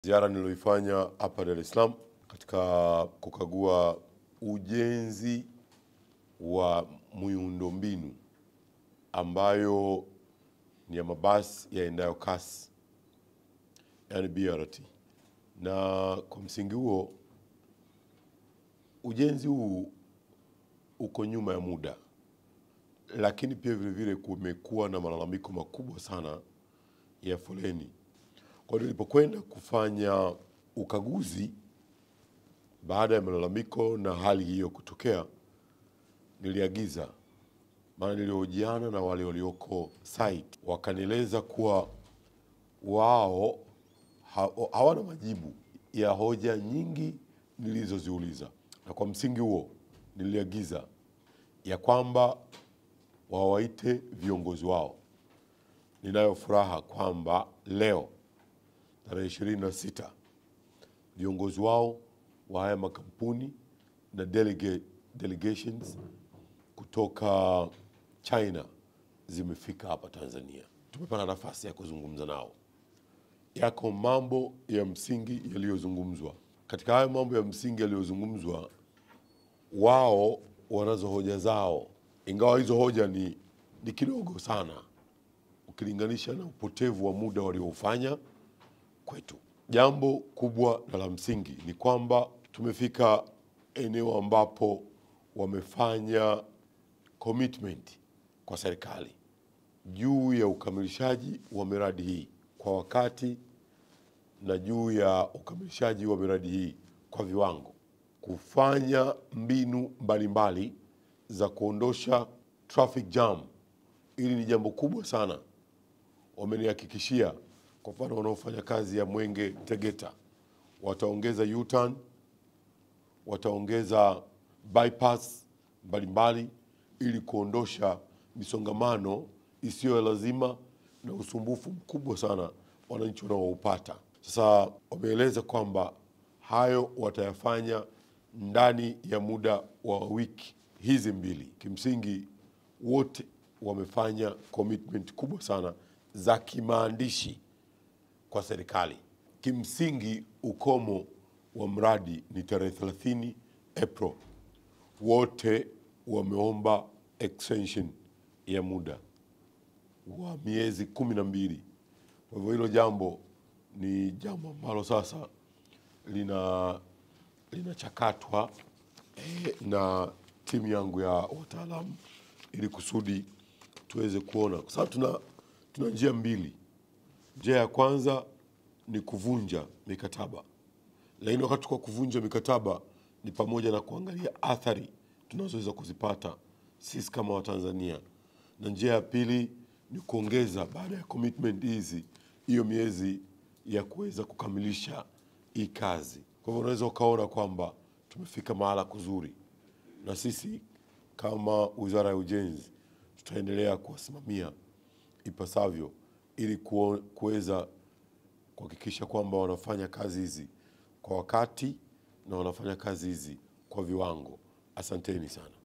Ziara niliyoifanya hapa Dar es Salaam katika kukagua ujenzi wa miundombinu ambayo ni ya mabasi yaendayo kasi, yani BRT. Na kwa msingi huo ujenzi huu uko nyuma ya muda, lakini pia vile vile kumekuwa na malalamiko makubwa sana ya foleni. Kwa hiyo nilipokwenda kufanya ukaguzi baada ya malalamiko na hali hiyo kutokea, niliagiza, maana nilihojiana na wale walioko site, wakanieleza kuwa wao hawana majibu ya hoja nyingi nilizoziuliza, na kwa msingi huo niliagiza ya kwamba wawaite viongozi wao. Ninayo furaha kwamba leo tarehe 26 viongozi wao wa haya makampuni na delegations kutoka China zimefika hapa Tanzania. Tumepata nafasi ya kuzungumza nao. Yako mambo ya msingi yaliyozungumzwa. Katika hayo mambo ya msingi yaliyozungumzwa, wao wanazo hoja zao, ingawa hizo hoja ni kidogo sana ukilinganisha na upotevu wa muda waliofanya kwetu. Jambo kubwa na la msingi ni kwamba tumefika eneo ambapo wamefanya commitment kwa serikali juu ya ukamilishaji wa miradi hii kwa wakati na juu ya ukamilishaji wa miradi hii kwa viwango, kufanya mbinu mbalimbali za kuondosha traffic jam. Hili ni jambo kubwa sana. Wamenihakikishia, kwa mfano wanaofanya kazi ya Mwenge Tegeta wataongeza U-turn, wataongeza bypass mbalimbali ili kuondosha misongamano isiyo ya lazima na usumbufu mkubwa sana wananchi wanaoupata. Sasa wameeleza kwamba hayo watayafanya ndani ya muda wa wiki hizi mbili. Kimsingi wote wamefanya commitment kubwa sana za kimaandishi kwa serikali. Kimsingi ukomo wa mradi ni tarehe 30 April. Wote wameomba extension ya muda wa miezi 12. Kwa hivyo hilo jambo ni jambo ambalo sasa linachakatwa na timu yangu ya wataalamu ili kusudi tuweze kuona, kwa sababu tuna njia mbili. Njia ya kwanza ni kuvunja mikataba, lakini wakati kwa kuvunja mikataba ni pamoja na kuangalia athari tunazoweza kuzipata sisi kama Watanzania, na njia ya pili ni kuongeza baada ya commitment hizi hiyo miezi ya kuweza kukamilisha hii kazi. Kwa hivyo unaweza ukaona kwamba tumefika mahala kuzuri, na sisi kama Wizara ya Ujenzi tutaendelea kuwasimamia ipasavyo ili kuweza kuhakikisha kwamba wanafanya kazi hizi kwa wakati na wanafanya kazi hizi kwa viwango. Asanteni sana.